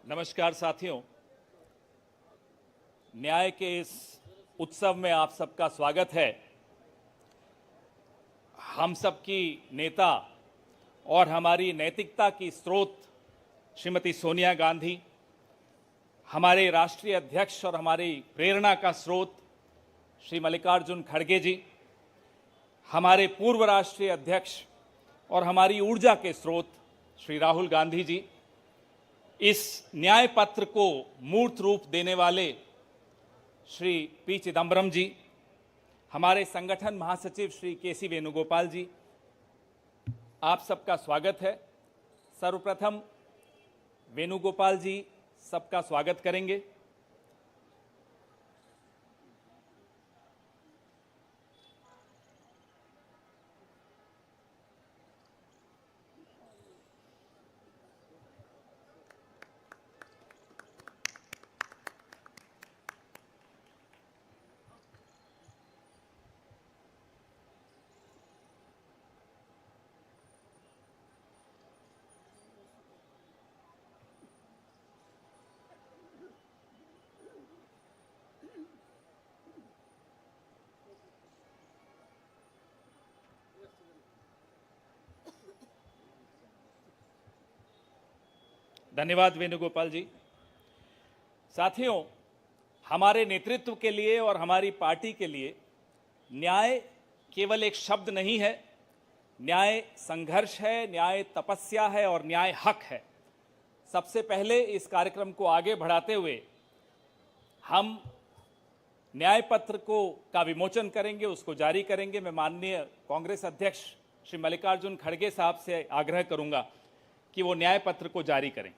नमस्कार साथियों, न्याय के इस उत्सव में आप सबका स्वागत है। हम सबकी नेता और हमारी नैतिकता की स्रोत श्रीमती सोनिया गांधी, हमारे राष्ट्रीय अध्यक्ष और हमारी प्रेरणा का स्रोत श्री मल्लिकार्जुन खड़गे जी, हमारे पूर्व राष्ट्रीय अध्यक्ष और हमारी ऊर्जा के स्रोत श्री राहुल गांधी जी, इस न्याय पत्र को मूर्त रूप देने वाले श्री पी चिदम्बरम जी, हमारे संगठन महासचिव श्री के वेणुगोपाल जी, आप सबका स्वागत है। सर्वप्रथम वेणुगोपाल जी सबका स्वागत करेंगे। धन्यवाद वेणुगोपाल जी। साथियों, हमारे नेतृत्व के लिए और हमारी पार्टी के लिए न्याय केवल एक शब्द नहीं है। न्याय संघर्ष है, न्याय तपस्या है और न्याय हक है। सबसे पहले इस कार्यक्रम को आगे बढ़ाते हुए हम न्याय पत्र का विमोचन करेंगे, उसको जारी करेंगे। मैं माननीय कांग्रेस अध्यक्ष श्री मल्लिकार्जुन खड़गे साहब से आग्रह करूंगा कि वो न्याय पत्र को जारी करें।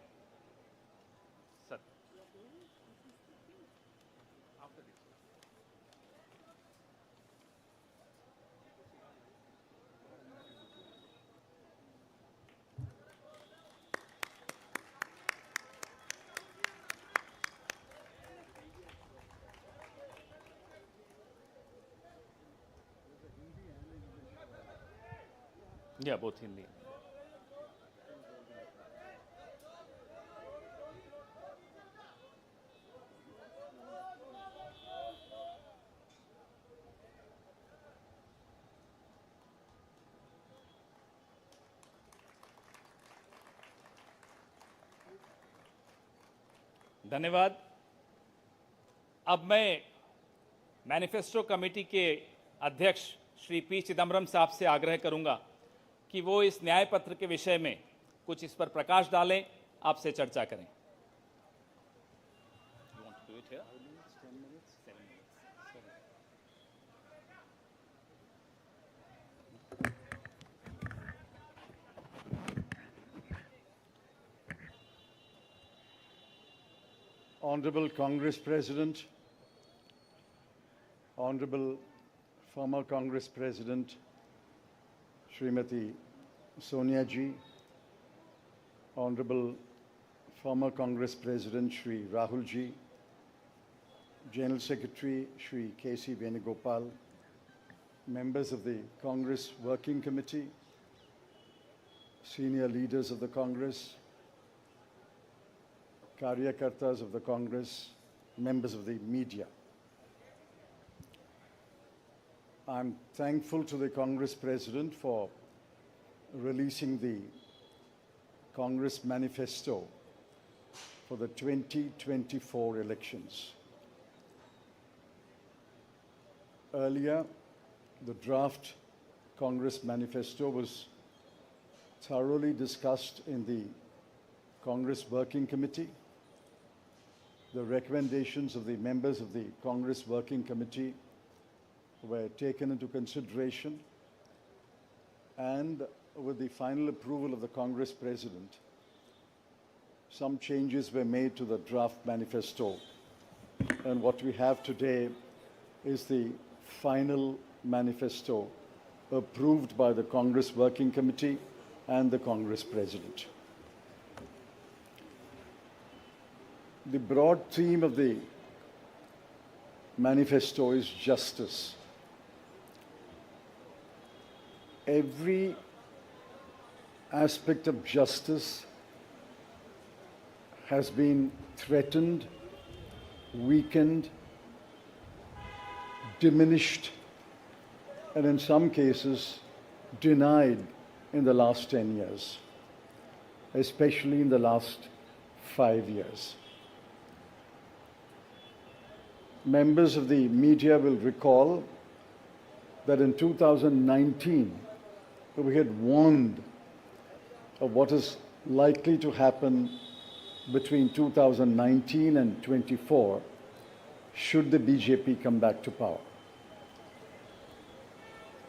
या बोथ हिंदी। धन्यवाद। अब मैं मैनिफेस्टो कमेटी के अध्यक्ष श्री पी चिदम्बरम साहब से आग्रह करूंगा कि वो इस न्याय पत्र के विषय में कुछ इस पर प्रकाश डालें, आपसे चर्चा करें। Honorable Congress President, Honorable former Congress President Srimati Sonia ji, Honorable former Congress President Shri Rahul ji, General Secretary Shri K.C. Venugopal, members of the Congress Working Committee, senior leaders of the Congress, Karyakartas of the Congress, members of the media. I'm thankful to the Congress President for releasing the Congress manifesto for the 2024 elections. Earlier, the draft Congress manifesto was thoroughly discussed in the Congress Working Committee. The recommendations of the members of the Congress Working Committee were taken into consideration, and with the final approval of the Congress President, some changes were made to the draft manifesto. And what we have today is the final manifesto approved by the Congress Working Committee and the Congress President. The broad theme of the manifesto is justice. Every aspect of justice has been threatened, weakened, diminished, and in some cases denied in the last 10 years, especially in the last 5 years. Members of the media will recall that in 2019, we had warned of what is likely to happen between 2019 and 24 should the BJP come back to power.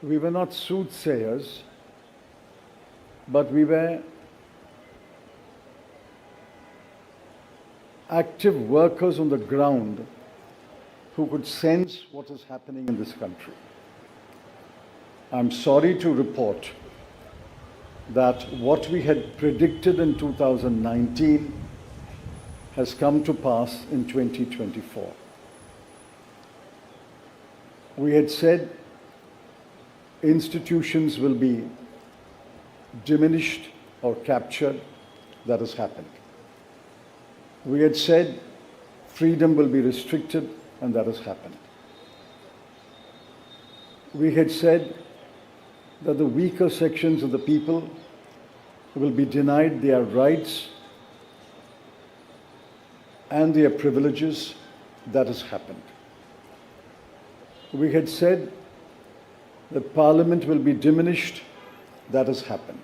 We were not soothsayers, but we were active workers on the ground who could sense what is happening in this country. I'm sorry to report that what we had predicted in 2019 has come to pass in 2024. We had said institutions will be diminished or captured. That has happened. We had said freedom will be restricted, and that has happened. We had said that the weaker sections of the people will be denied their rights and their privileges. That has happened. We had said that Parliament will be diminished. That has happened.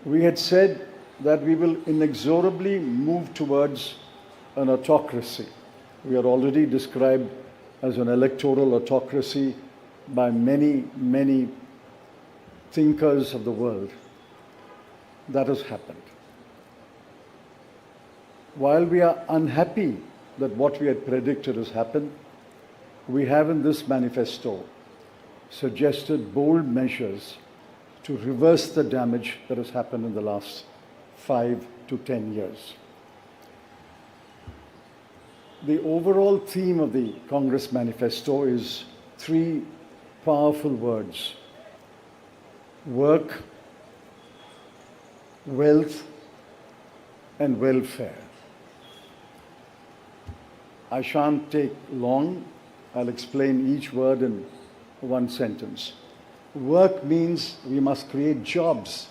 We had said that we will inexorably move towards an autocracy. We are already described as an electoral autocracy by many, many thinkers of the world. That has happened. While we are unhappy that what we had predicted has happened, we have in this manifesto suggested bold measures to reverse the damage that has happened in the last 5 to 10 years. The overall theme of the Congress manifesto is 3 powerful words: work, wealth, and welfare. I shan't take long. I'll explain each word in one sentence. Work means we must create jobs.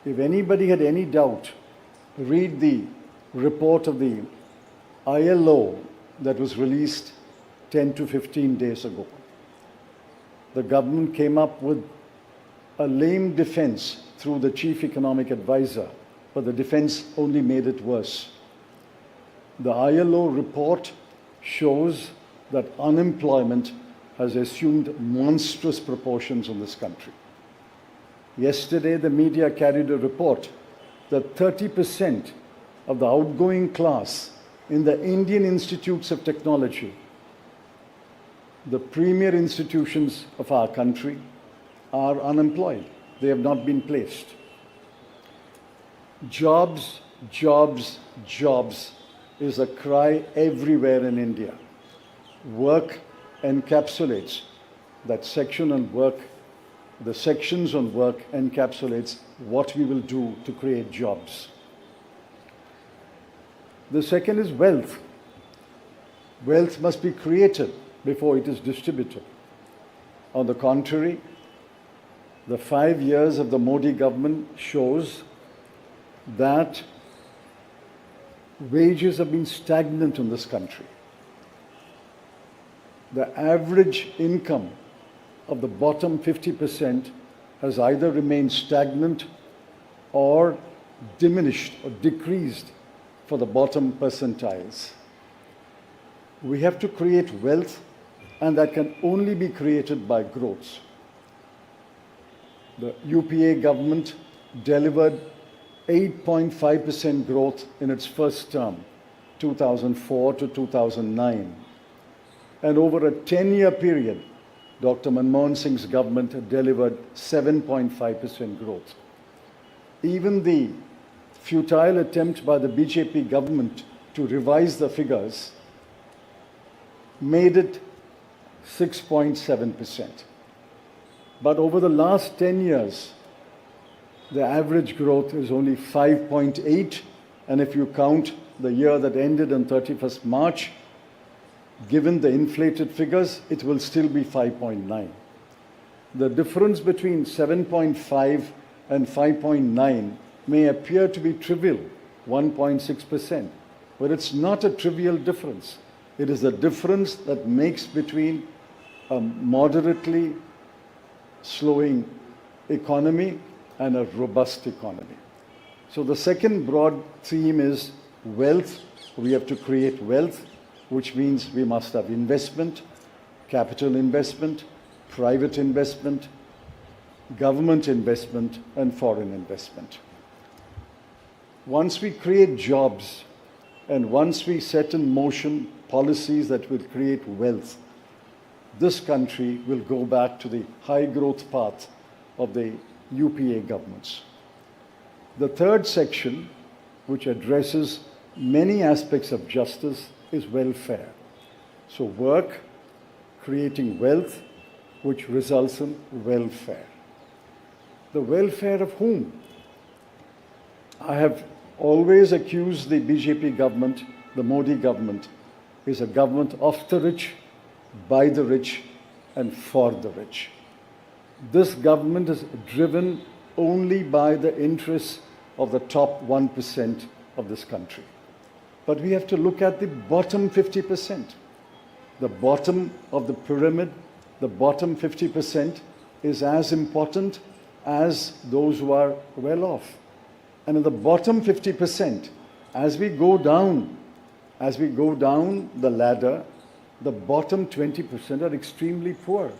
If anybody had any doubt, read the report of the ILO that was released 10 to 15 days ago. The government came up with a lame defense through the chief economic advisor, but the defense only made it worse. The ILO report shows that unemployment has assumed monstrous proportions in this country. Yesterday, the media carried a report that 30% of the outgoing class in the Indian Institutes of Technology, the premier institutions of our country, are unemployed. They have not been placed. Jobs, jobs, jobs is a cry everywhere in India. Work encapsulates that section on work. The sections on work encapsulates what we will do to create jobs. The second is wealth. Wealth must be created before it is distributed. On the contrary, the 5 years of the Modi government shows that wages have been stagnant in this country. The average income of the bottom 50% has either remained stagnant or diminished or decreased for the bottom percentiles. We have to create wealth, and that can only be created by growth. The UPA government delivered 8.5% growth in its first term, 2004 to 2009. And over a 10-year period, Dr. Manmohan Singh's government delivered 7.5% growth. Even the futile attempt by the BJP government to revise the figures made it 6.7%. But over the last 10 years, the average growth is only 5.8, and if you count the year that ended on 31st March, given the inflated figures, it will still be 5.9. The difference between 7.5 and 5.9 may appear to be trivial, 1.6%, but it's not a trivial difference. It is the difference that makes between a moderately slowing economy and a robust economy. So the second broad theme is wealth. We have to create wealth, which means we must have investment, capital investment, private investment, government investment, and foreign investment. Once we create jobs and once we set in motion policies that will create wealth, this country will go back to the high growth path of the UPA governments. The third section, which addresses many aspects of justice, is welfare. So work, creating wealth, which results in welfare. The welfare of whom? I have always accused the BJP government, the Modi government, is a government of the rich, by the rich, and for the rich. This government is driven only by the interests of the top 1% of this country. But we have to look at the bottom 50%. The bottom of the pyramid, the bottom 50% is as important as those who are well off. And in the bottom 50%, as we go down the ladder, the bottom 20% are extremely poor.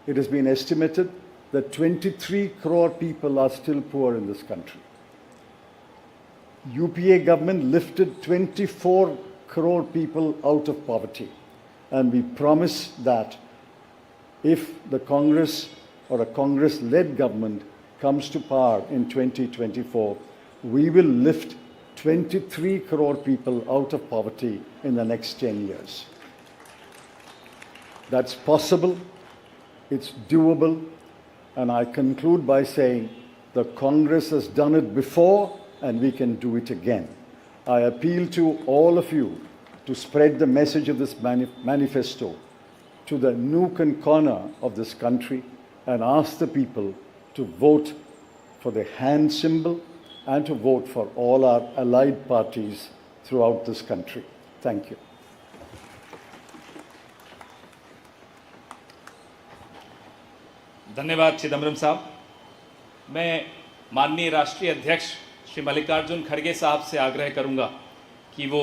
It has been estimated that 23 crore people are still poor in this country. UPA government lifted 24 crore people out of poverty. And we promise that if the Congress or a Congress-led government comes to power in 2024, we will lift 23 crore people out of poverty in the next 10 years. That's possible, it's doable, and I conclude by saying the Congress has done it before and we can do it again. I appeal to all of you to spread the message of this manifesto to the nook and corner of this country and ask the people to vote for the hand symbol and to vote for all our allied parties throughout this country. Thank you. धन्यवाद चिदम्बरम साहब। मैं माननीय राष्ट्रीय अध्यक्ष श्री मल्लिकार्जुन खड़गे साहब से आग्रह करूंगा कि वो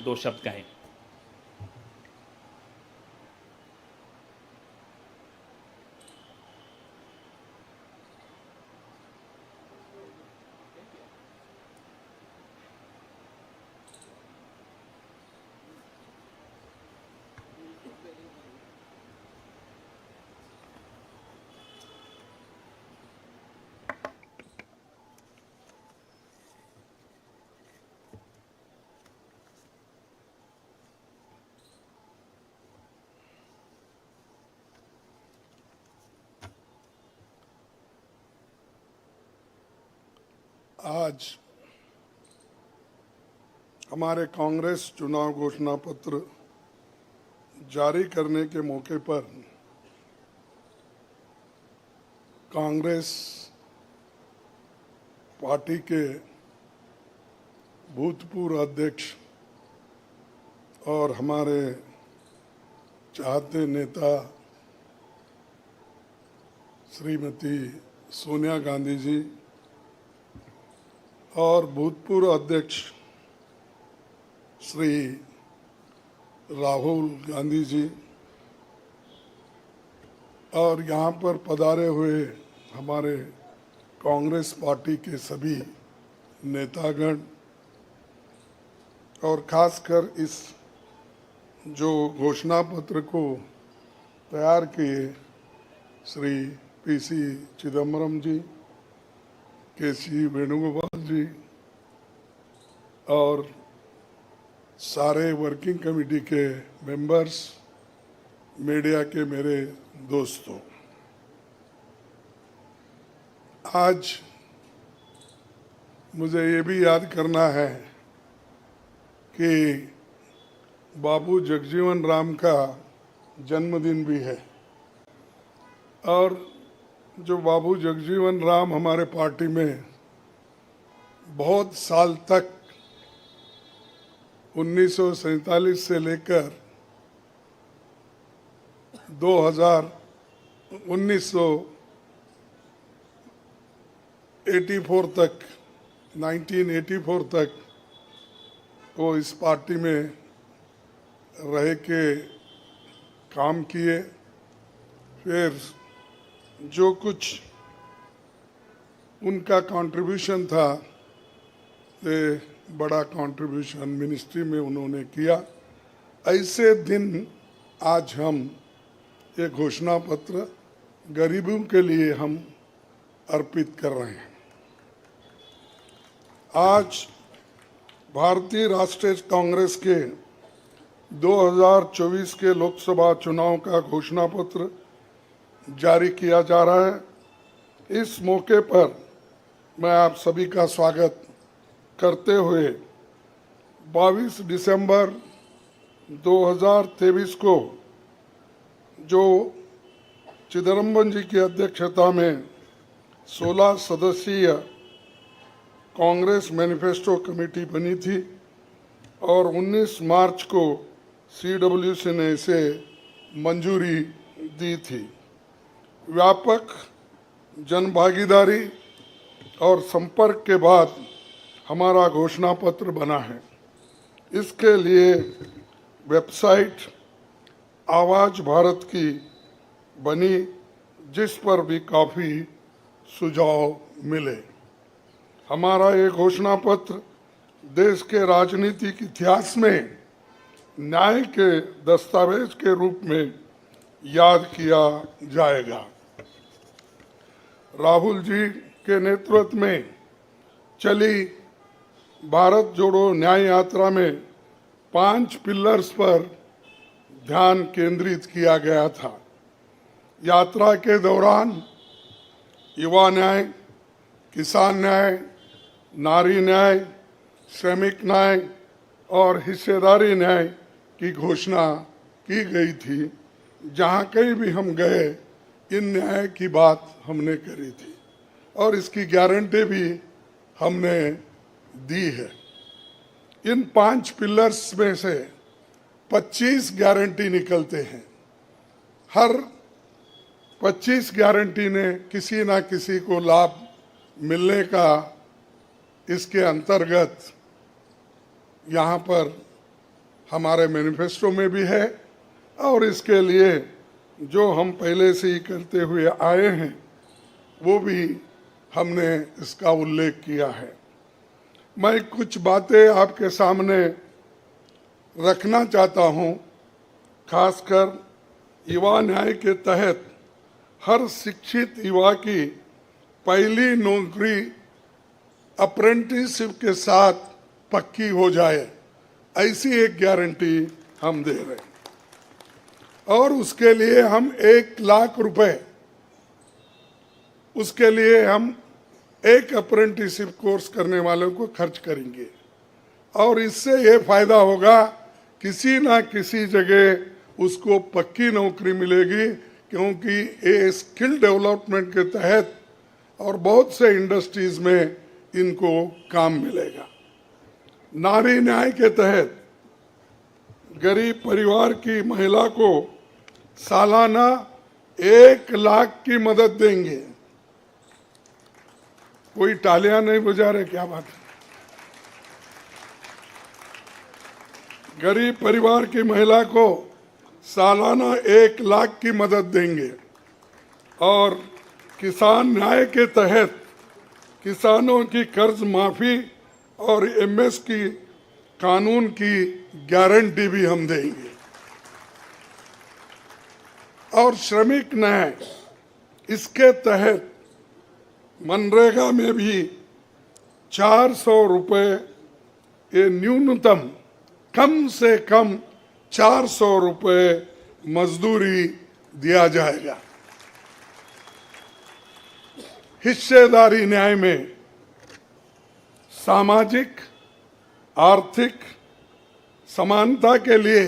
2 शब्द कहें। आज हमारे कांग्रेस चुनाव घोषणा पत्र जारी करने के मौके पर कांग्रेस पार्टी के भूतपूर्व अध्यक्ष और हमारे चाहते नेता श्रीमती सोनिया गांधी जी और भूतपूर्व अध्यक्ष श्री राहुल गांधी जी और यहाँ पर पधारे हुए हमारे कांग्रेस पार्टी के सभी नेतागण और खासकर इस जो घोषणा पत्र को तैयार किए श्री पीसी चिदम्बरम जी, केसी वेणुगोपाल जी और सारे वर्किंग कमेटी के मेंबर्स, मीडिया के मेरे दोस्तों, आज मुझे ये भी याद करना है कि बाबू जगजीवन राम का जन्मदिन भी है। और जो बाबू जगजीवन राम हमारे पार्टी में बहुत साल तक 1947 से लेकर 1984 तक 1984 तक वो इस पार्टी में रह के काम किए। फिर जो कुछ उनका कंट्रीब्यूशन था, ये बड़ा कंट्रीब्यूशन मिनिस्ट्री में उन्होंने किया। ऐसे दिन आज हम ये घोषणा पत्र गरीबों के लिए हम अर्पित कर रहे हैं। आज भारतीय राष्ट्रीय कांग्रेस के 2024 के लोकसभा चुनाव का घोषणा पत्र जारी किया जा रहा है। इस मौके पर मैं आप सभी का स्वागत करते हुए 22 दिसंबर 2023 को जो चिदम्बरम जी की अध्यक्षता में 16 सदस्यीय कांग्रेस मैनिफेस्टो कमेटी बनी थी और 19 मार्च को CWC ने इसे मंजूरी दी थी। व्यापक जनभागीदारी और संपर्क के बाद हमारा घोषणा पत्र बना है। इसके लिए वेबसाइट आवाज भारत की बनी, जिस पर भी काफ़ी सुझाव मिले। हमारा ये घोषणा पत्र देश के राजनीतिक इतिहास में न्याय के दस्तावेज के रूप में याद किया जाएगा। राहुल जी के नेतृत्व में चली भारत जोड़ो न्याय यात्रा में 5 पिलर्स पर ध्यान केंद्रित किया गया था। यात्रा के दौरान युवा न्याय, किसान न्याय, नारी न्याय, श्रमिक न्याय और हिस्सेदारी न्याय की घोषणा की गई थी। जहाँ कहीं भी हम गए इन न्याय की बात हमने करी थी और इसकी गारंटी भी हमने दी है। इन 5 पिलर्स में से 25 गारंटी निकलते हैं। हर 25 गारंटी ने किसी ना किसी को लाभ मिलने का इसके अंतर्गत यहाँ पर हमारे मैनिफेस्टो में भी है और इसके लिए जो हम पहले से ही करते हुए आए हैं वो भी हमने इसका उल्लेख किया है। मैं कुछ बातें आपके सामने रखना चाहता हूँ। खासकर युवा न्याय के तहत हर शिक्षित युवा की पहली नौकरी अप्रेंटिसशिप के साथ पक्की हो जाए, ऐसी एक गारंटी हम दे रहे हैं। और उसके लिए हम 1 लाख रुपए, उसके लिए हम एक अप्रेंटिसशिप कोर्स करने वालों को खर्च करेंगे और इससे ये फायदा होगा, किसी ना किसी जगह उसको पक्की नौकरी मिलेगी, क्योंकि ये स्किल डेवलपमेंट के तहत और बहुत से इंडस्ट्रीज में इनको काम मिलेगा। नारी न्याय के तहत गरीब परिवार की महिला को सालाना 1 लाख की मदद देंगे। कोई तालियां नहीं बजा रहे, क्या बात है? गरीब परिवार की महिला को सालाना 1 लाख की मदद देंगे और किसान न्याय के तहत किसानों की कर्ज माफी और MS की कानून की गारंटी भी हम देंगे। और श्रमिक न्याय, इसके तहत मनरेगा में भी 400 रुपए, ये न्यूनतम कम से कम 400 रुपए मजदूरी दिया जाएगा। हिस्सेदारी न्याय में सामाजिक आर्थिक समानता के लिए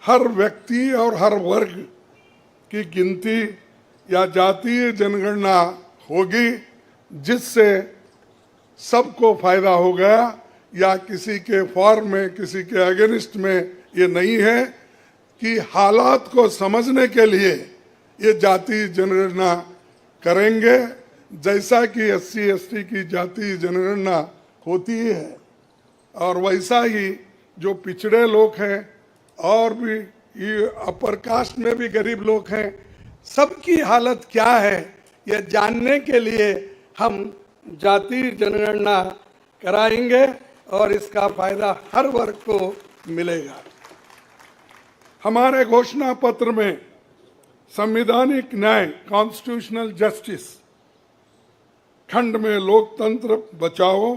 हर व्यक्ति और हर वर्ग की गिनती या जातीय जनगणना होगी, जिससे सबको फायदा होगा, या किसी के फॉर में किसी के अगेंस्ट में ये नहीं है कि हालात को समझने के लिए ये जातीय जनगणना करेंगे, जैसा कि एससी एसटी की जातीय जनगणना होती है। और वैसा ही जो पिछड़े लोग हैं और भी ये अपर कास्ट में भी गरीब लोग हैं, सबकी हालत क्या है ये जानने के लिए हम जातीय जनगणना कराएंगे और इसका फायदा हर वर्ग को मिलेगा। हमारे घोषणा पत्र में संवैधानिक न्याय कॉन्स्टिट्यूशनल जस्टिस खंड में लोकतंत्र बचाओ,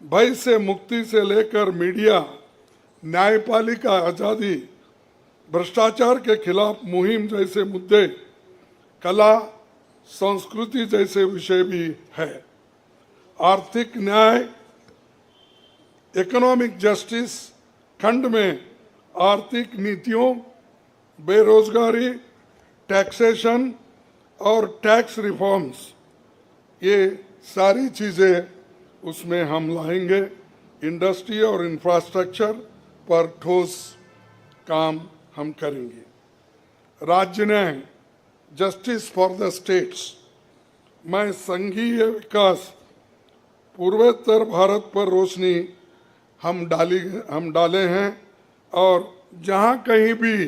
भय से मुक्ति से लेकर मीडिया, न्यायपालिका आजादी, भ्रष्टाचार के खिलाफ मुहिम जैसे मुद्दे, कला संस्कृति जैसे विषय भी है। आर्थिक न्याय इकोनॉमिक जस्टिस खंड में आर्थिक नीतियों, बेरोजगारी, टैक्सेशन और टैक्स रिफॉर्म्स, ये सारी चीज़ें उसमें हम लाएंगे। इंडस्ट्री और इंफ्रास्ट्रक्चर पर ठोस काम हम करेंगे। राज्य न्याय जस्टिस फॉर द स्टेट्स में संघीय विकास पूर्वोत्तर भारत पर रोशनी हम डाले हैं, और जहां कहीं भी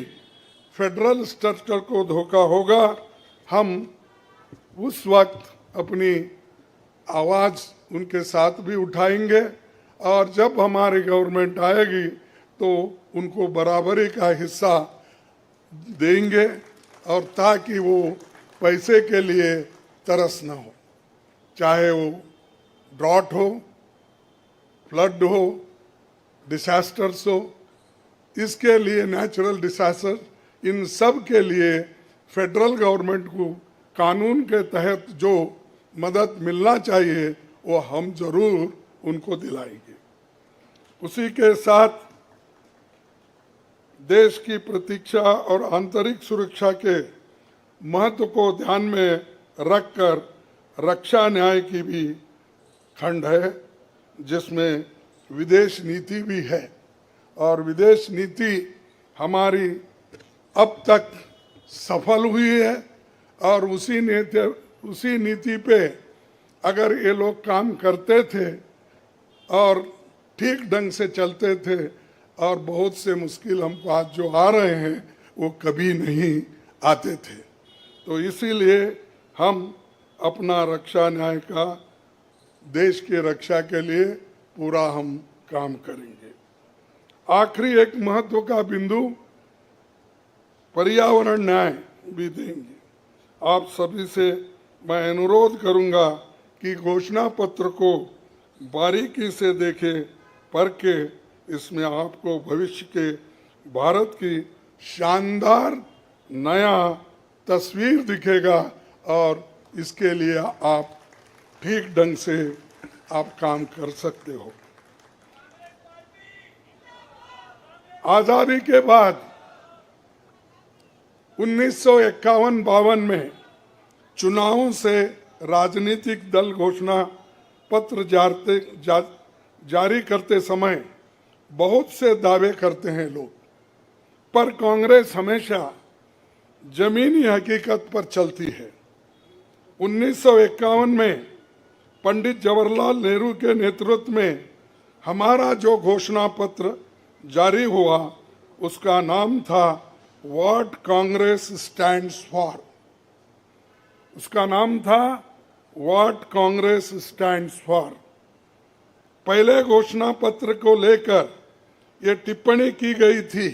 फेडरल स्ट्रक्चर को धोखा होगा, हम उस वक्त अपनी आवाज़ उनके साथ भी उठाएंगे, और जब हमारी गवर्नमेंट आएगी तो उनको बराबरी का हिस्सा देंगे, और ताकि वो पैसे के लिए तरस न हो, चाहे वो ड्रॉट हो, फ्लड हो, डिसास्टर्स हो, इसके लिए नेचुरल डिसास्टर, इन सब के लिए फेडरल गवर्नमेंट को कानून के तहत जो मदद मिलना चाहिए वो हम जरूर उनको दिलाएंगे। उसी के साथ देश की प्रतीक्षा और आंतरिक सुरक्षा के महत्व को ध्यान में रखकर रक्षा न्याय की भी खंड है, जिसमें विदेश नीति भी है, और विदेश नीति हमारी अब तक सफल हुई है, और उसी नीति पे अगर ये लोग काम करते थे और ठीक ढंग से चलते थे, और बहुत से मुश्किल हमको आज जो आ रहे हैं वो कभी नहीं आते थे। तो इसीलिए हम अपना रक्षा न्याय का देश की रक्षा के लिए पूरा हम काम करेंगे। आखिरी एक महत्व का बिंदु पर्यावरण न्याय भी देंगे। आप सभी से मैं अनुरोध करूंगा कि घोषणा पत्र को बारीकी से देखें, पढ़ के इसमें आपको भविष्य के भारत की शानदार नया तस्वीर दिखेगा, और इसके लिए आप ठीक ढंग से आप काम कर सकते हो। आजादी के बाद 1951-52 में चुनावों से राजनीतिक दल घोषणा पत्र जारी करते समय बहुत से दावे करते हैं लोग, पर कांग्रेस हमेशा जमीनी हकीकत पर चलती है। 1951 में पंडित जवाहरलाल नेहरू के नेतृत्व में हमारा जो घोषणा पत्र जारी हुआ, उसका नाम था व्हाट कांग्रेस स्टैंड्स फॉर। उसका नाम था व्हाट कांग्रेस स्टैंड्स फॉर। पहले घोषणा पत्र को लेकर ये टिप्पणी की गई थी,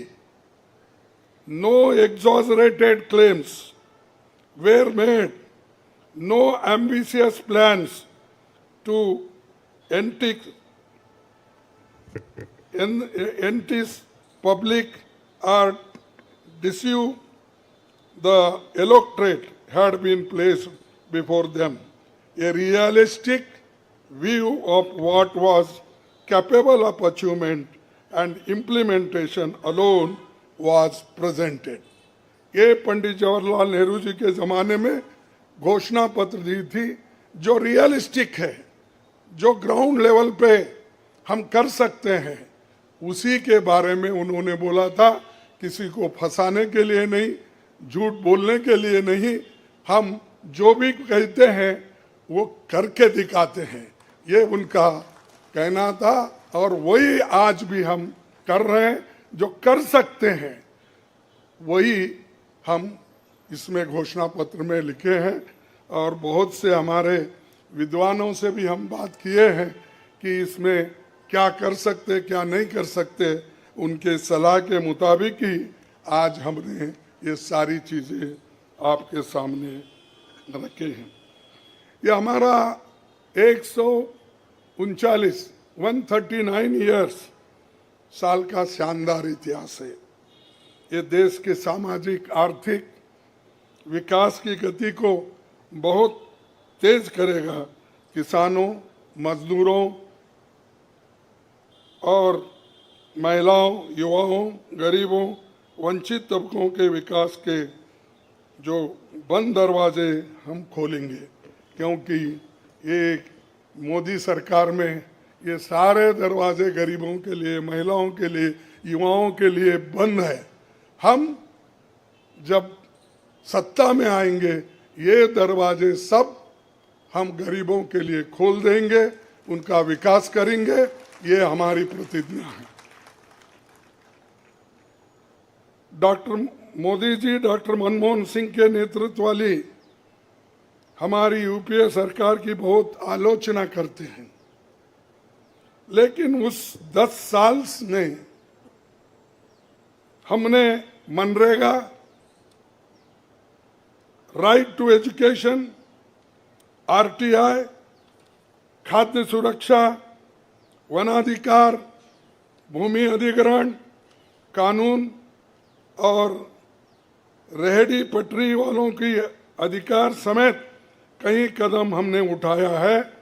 no exaggerated claims were made, no ambitious plans to entice public or deceive the electorate had been placed before them. A realistic view of what was capable of achievement and implementation alone was presented. ये पंडित जवाहरलाल नेहरू जी के ज़माने में घोषणा पत्र दी थी जो realistic है, जो ग्राउंड लेवल पे हम कर सकते हैं, उसी के बारे में उन्होंने बोला था। किसी को फंसाने के लिए नहीं, झूठ बोलने के लिए नहीं, हम जो भी कहते हैं वो करके दिखाते हैं, ये उनका कहना था। और वही आज भी हम कर रहे हैं, जो कर सकते हैं वही हम इसमें घोषणा पत्र में लिखे हैं। और बहुत से हमारे विद्वानों से भी हम बात किए हैं कि इसमें क्या कर सकते क्या नहीं कर सकते, उनके सलाह के मुताबिक ही आज हमने ये सारी चीज़ें आपके सामने रखे हैं। ये हमारा 139 ईयर्स साल का शानदार इतिहास है। ये देश के सामाजिक आर्थिक विकास की गति को बहुत तेज करेगा। किसानों, मजदूरों और महिलाओं, युवाओं, गरीबों, वंचित तबकों के विकास के जो बंद दरवाजे हम खोलेंगे, क्योंकि ये मोदी सरकार में ये सारे दरवाजे गरीबों के लिए, महिलाओं के लिए, युवाओं के लिए बंद है। हम जब सत्ता में आएंगे ये दरवाजे सब हम गरीबों के लिए खोल देंगे, उनका विकास करेंगे, ये हमारी प्रतिज्ञा है। डॉक्टर मोदी जी, डॉक्टर मनमोहन सिंह के नेतृत्व वाली हमारी यूपीए सरकार की बहुत आलोचना करते हैं, लेकिन उस 10 साल में हमने MNREGA, right to education, RTI, खाद्य सुरक्षा, वनाधिकार, भूमि अधिग्रहण कानून और रेहड़ी पटरी वालों की अधिकार समेत कई कदम हमने उठाया है।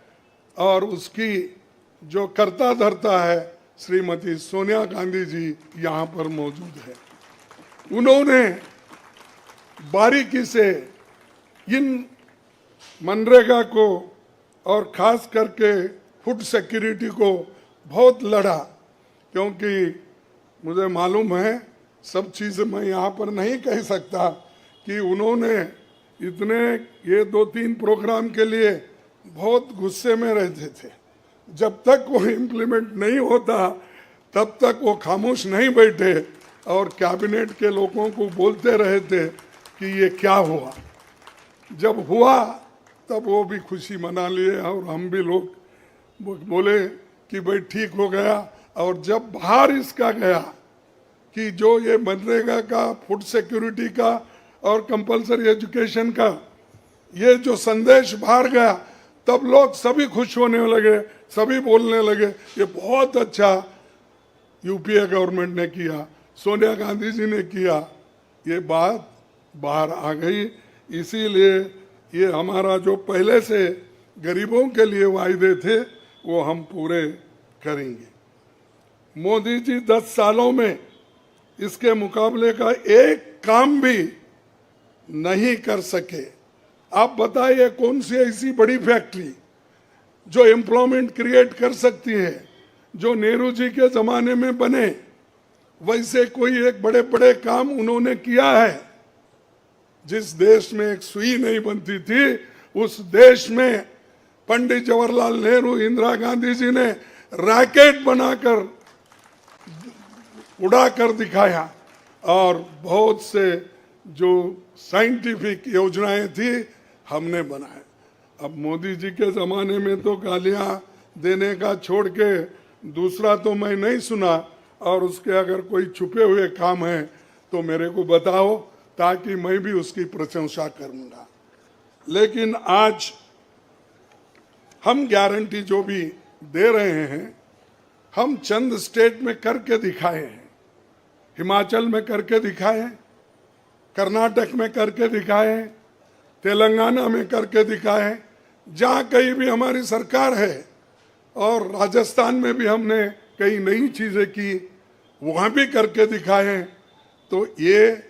और उसकी जो कर्ता धर्ता है श्रीमती सोनिया गांधी जी यहाँ पर मौजूद है। उन्होंने बारीकी से इन मनरेगा को और खास करके फूड सिक्योरिटी को बहुत लड़ा, क्योंकि मुझे मालूम है सब चीज़ मैं यहाँ पर नहीं कह सकता कि उन्होंने इतने ये 2-3 प्रोग्राम के लिए बहुत गुस्से में रहते थे। जब तक वो इम्प्लीमेंट नहीं होता तब तक वो खामोश नहीं बैठे और कैबिनेट के लोगों को बोलते रहे थे कि ये क्या हुआ। जब हुआ तब वो भी खुशी मना लिए और हम भी लोग बोले कि भाई ठीक हो गया। और जब बाहर इसका गया कि जो ये मनरेगा का, फूड सिक्योरिटी का और कंपलसरी एजुकेशन का ये जो संदेश बाहर गया, तब लोग सभी खुश होने लगे, सभी बोलने लगे ये बहुत अच्छा यूपीए गवर्नमेंट ने किया, सोनिया गांधी जी ने किया। ये बात बाहर आ गई। इसीलिए ये हमारा जो पहले से गरीबों के लिए वायदे थे वो हम पूरे करेंगे। मोदी जी 10 सालों में इसके मुकाबले का एक काम भी नहीं कर सके। आप बताइए कौन सी ऐसी बड़ी फैक्ट्री जो एम्प्लॉयमेंट क्रिएट कर सकती है, जो नेहरू जी के ज़माने में बने वैसे कोई एक बड़े बड़े काम उन्होंने किया है। जिस देश में एक सुई नहीं बनती थी उस देश में पंडित जवाहरलाल नेहरू, इंदिरा गांधी जी ने रॉकेट बनाकर उड़ाकर दिखाया। और बहुत से जो साइंटिफिक योजनाएं थी हमने बनाए। अब मोदी जी के ज़माने में तो गालियां देने का छोड़ के दूसरा तो मैं नहीं सुना। और उसके अगर कोई छुपे हुए काम है तो मेरे को बताओ ताकि मैं भी उसकी प्रशंसा करूंगा। लेकिन आज हम गारंटी जो भी दे रहे हैं हम चंद स्टेट में करके दिखाए हैं। हिमाचल में करके दिखाए, कर्नाटक में करके दिखाए, तेलंगाना में करके दिखाए। जहाँ कहीं भी हमारी सरकार है और राजस्थान में भी हमने कई नई चीजें की, वहां भी करके दिखाए। तो ये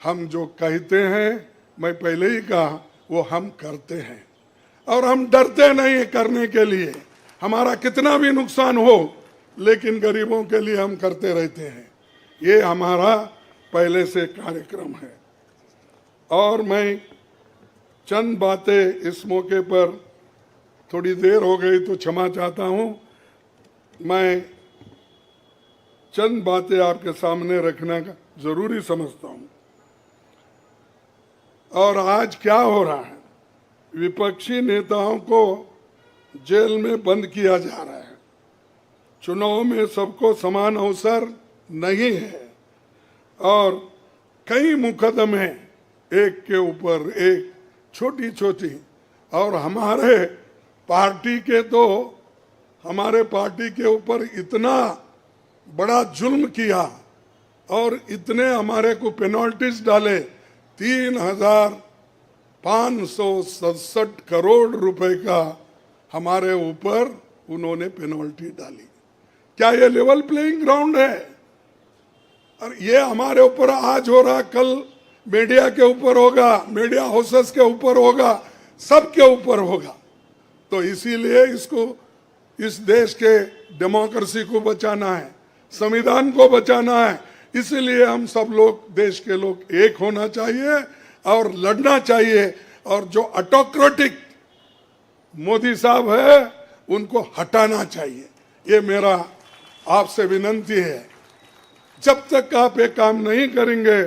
हम जो कहते हैं, मैं पहले ही कहा, वो हम करते हैं और हम डरते नहीं है करने के लिए। हमारा कितना भी नुकसान हो, लेकिन गरीबों के लिए हम करते रहते हैं। ये हमारा पहले से कार्यक्रम है। और मैं चंद बातें इस मौके पर, थोड़ी देर हो गई तो क्षमा चाहता हूं, मैं चंद बातें आपके सामने रखना जरूरी समझता हूं। और आज क्या हो रहा है, विपक्षी नेताओं को जेल में बंद किया जा रहा है। चुनाव में सबको समान अवसर नहीं है और कई मुकदमे एक के ऊपर एक, छोटी छोटी, और हमारे पार्टी के ऊपर इतना बड़ा जुल्म किया और इतने हमारे को पेनल्टीज डाले। 3,567 करोड़ रुपए का हमारे ऊपर उन्होंने पेनल्टी डाली। क्या ये लेवल प्लेइंग ग्राउंड है? और ये हमारे ऊपर आज हो रहा, कल मीडिया के ऊपर होगा, मीडिया हाउसेस के ऊपर होगा, सबके ऊपर होगा। तो इसीलिए इसको, इस देश के डेमोक्रेसी को बचाना है, संविधान को बचाना है। इसलिए हम सब लोग, देश के लोग एक होना चाहिए और लड़ना चाहिए। और जो ऑटोक्रेटिक मोदी साहब है, उनको हटाना चाहिए। ये मेरा आपसे विनती है। जब तक आप ये काम नहीं करेंगे,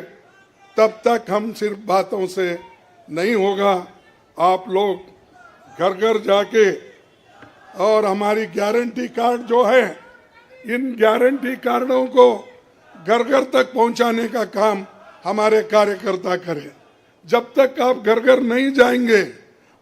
तब तक हम सिर्फ बातों से नहीं होगा। आप लोग घर घर जाके, और हमारी गारंटी कार्ड जो है, इन गारंटी कार्डों को घर घर तक पहुंचाने का काम हमारे कार्यकर्ता करें। जब तक आप घर घर नहीं जाएंगे,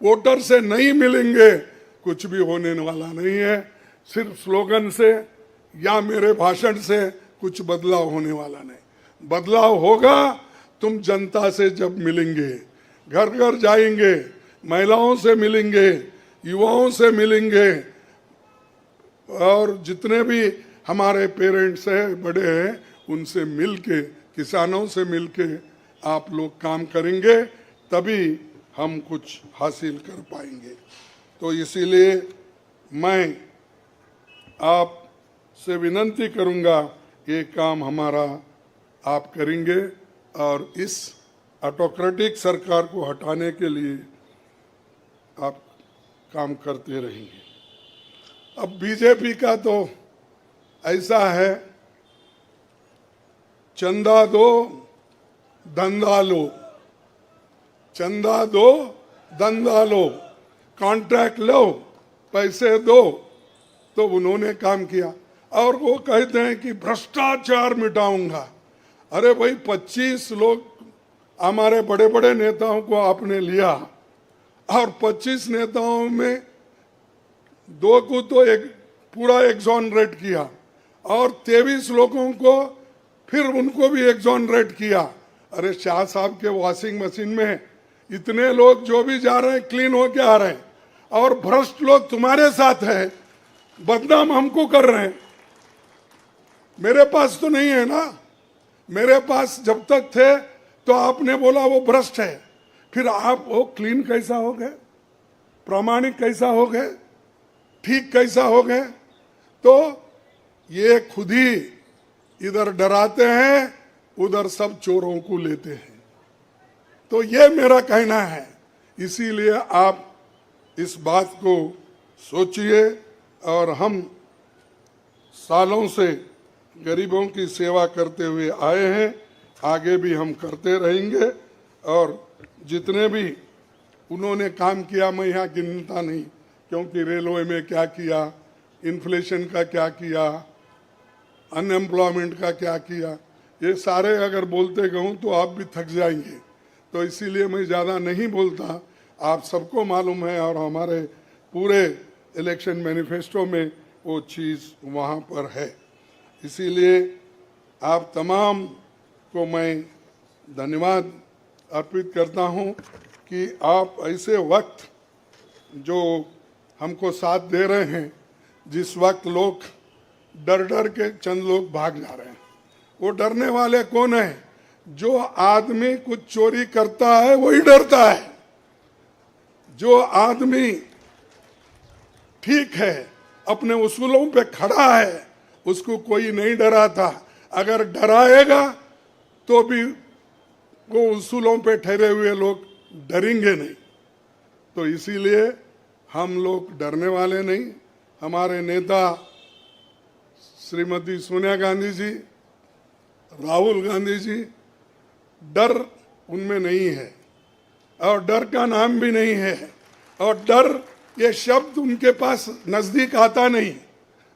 वोटर से नहीं मिलेंगे, कुछ भी होने वाला नहीं है। सिर्फ स्लोगन से या मेरे भाषण से कुछ बदलाव होने वाला नहीं। बदलाव होगा तुम जनता से जब मिलेंगे, घर घर जाएंगे, महिलाओं से मिलेंगे, युवाओं से मिलेंगे, और जितने भी हमारे पेरेंट्स हैं, बड़े हैं, उनसे मिलके, किसानों से मिलके आप लोग काम करेंगे, तभी हम कुछ हासिल कर पाएंगे। तो इसीलिए मैं आपसे विनती करूंगा, ये काम हमारा आप करेंगे और इस ऑटोक्रेटिक सरकार को हटाने के लिए आप काम करते रहेंगे। अब बीजेपी का तो ऐसा है, चंदा दो धंधा लो, चंदा दो धंधा लो, कॉन्ट्रैक्ट लो, पैसे दो। तो उन्होंने काम किया और वो कहते हैं कि भ्रष्टाचार मिटाऊंगा। अरे भाई, 25 लोग हमारे बड़े बड़े नेताओं को आपने लिया और 25 नेताओं में 2 को तो एक पूरा एक्सोनरेट किया और 23 लोगों को फिर उनको भी एक्सोनरेट किया। अरे शाह साहब के वॉशिंग मशीन में इतने लोग जो भी जा रहे हैं, क्लीन होके आ रहे हैं, और भ्रष्ट लोग तुम्हारे साथ है, बदनाम हमको कर रहे हैं। मेरे पास तो नहीं है ना, मेरे पास जब तक थे तो आपने बोला वो भ्रष्ट है, फिर आप वो क्लीन कैसा हो गए, प्रामाणिक कैसा हो गए, ठीक कैसा हो गए? तो ये खुद ही इधर डराते हैं, उधर सब चोरों को लेते हैं। तो ये मेरा कहना है। इसीलिए आप इस बात को सोचिए, और हम सालों से गरीबों की सेवा करते हुए आए हैं, आगे भी हम करते रहेंगे। और जितने भी उन्होंने काम किया, मैं यहाँ गिनता नहीं, क्योंकि रेलवे में क्या किया, इन्फ्लेशन का क्या किया, अनएम्प्लॉयमेंट का क्या किया, ये सारे अगर बोलते कहूँ तो आप भी थक जाएंगे। तो इसीलिए मैं ज़्यादा नहीं बोलता, आप सबको मालूम है, और हमारे पूरे इलेक्शन मैनिफेस्टो में वो चीज़ वहाँ पर है। इसीलिए आप तमाम को मैं धन्यवाद अर्पित करता हूँ कि आप ऐसे वक्त जो हमको साथ दे रहे हैं, जिस वक्त लोग डर डर के चंद लोग भाग जा रहे हैं। वो डरने वाले कौन है? जो आदमी कुछ चोरी करता है वही डरता है। जो आदमी ठीक है, अपने उसूलों पे खड़ा है, उसको कोई नहीं डराता। अगर डराएगा तो भी वो उसूलों पे ठहरे हुए लोग डरेंगे नहीं। तो इसीलिए हम लोग डरने वाले नहीं। हमारे नेता श्रीमती सोनिया गांधी जी, राहुल गांधी जी, डर उनमें नहीं है और डर का नाम भी नहीं है। और डर ये शब्द उनके पास नजदीक आता नहीं।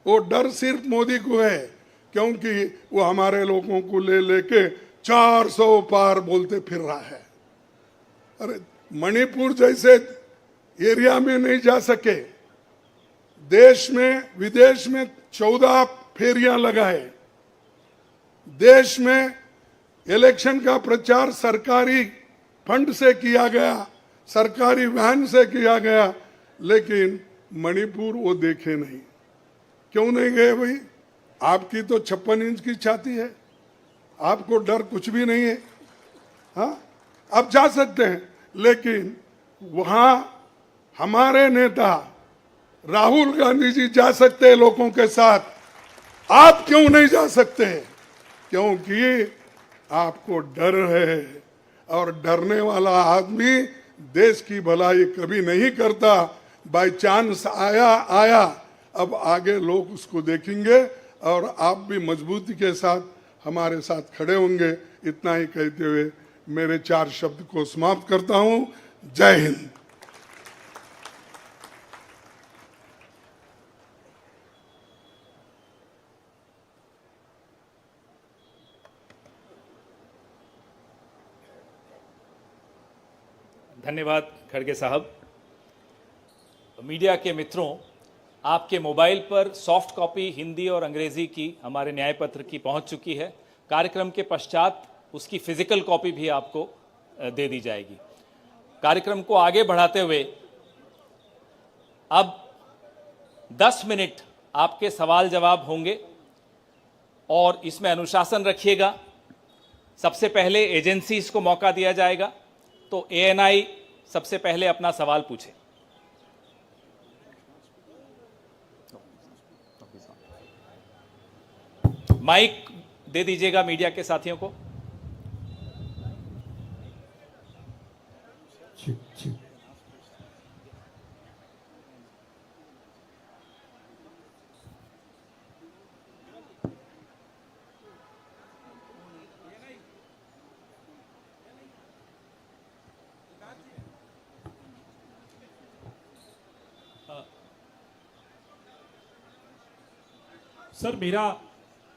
वो डर सिर्फ मोदी को है, क्योंकि वो हमारे लोगों को ले लेके 400 पार बोलते फिर रहा है। अरे मणिपुर जैसे एरिया में नहीं जा सके, देश में विदेश में 14 फेरियां लगाए, देश में इलेक्शन का प्रचार सरकारी फंड से किया गया, सरकारी वैन से किया गया, लेकिन मणिपुर वो देखे नहीं। क्यों नहीं गए भाई? आपकी तो 56 इंच की छाती है, आपको डर कुछ भी नहीं है। हाँ, आप जा सकते हैं, लेकिन वहां हमारे नेता राहुल गांधी जी जा सकते हैं लोगों के साथ। आप क्यों नहीं जा सकते? क्योंकि आपको डर है, और डरने वाला आदमी देश की भलाई कभी नहीं करता। बाय चांस आया, अब आगे लोग उसको देखेंगे और आप भी मजबूती के साथ हमारे साथ खड़े होंगे। इतना ही कहते हुए मेरे 4 शब्द को समाप्त करता हूं। जय हिंद। धन्यवाद खड़गे साहब। मीडिया के मित्रों, आपके मोबाइल पर सॉफ्ट कॉपी हिंदी और अंग्रेजी की हमारे न्याय पत्र की पहुंच चुकी है। कार्यक्रम के पश्चात उसकी फिजिकल कॉपी भी आपको दे दी जाएगी। कार्यक्रम को आगे बढ़ाते हुए अब 10 मिनट आपके सवाल जवाब होंगे और इसमें अनुशासन रखिएगा। सबसे पहले एजेंसीज को मौका दिया जाएगा, तो एएनआई सबसे पहले अपना सवाल पूछे। माइक दे दीजिएगा मीडिया के साथियों को।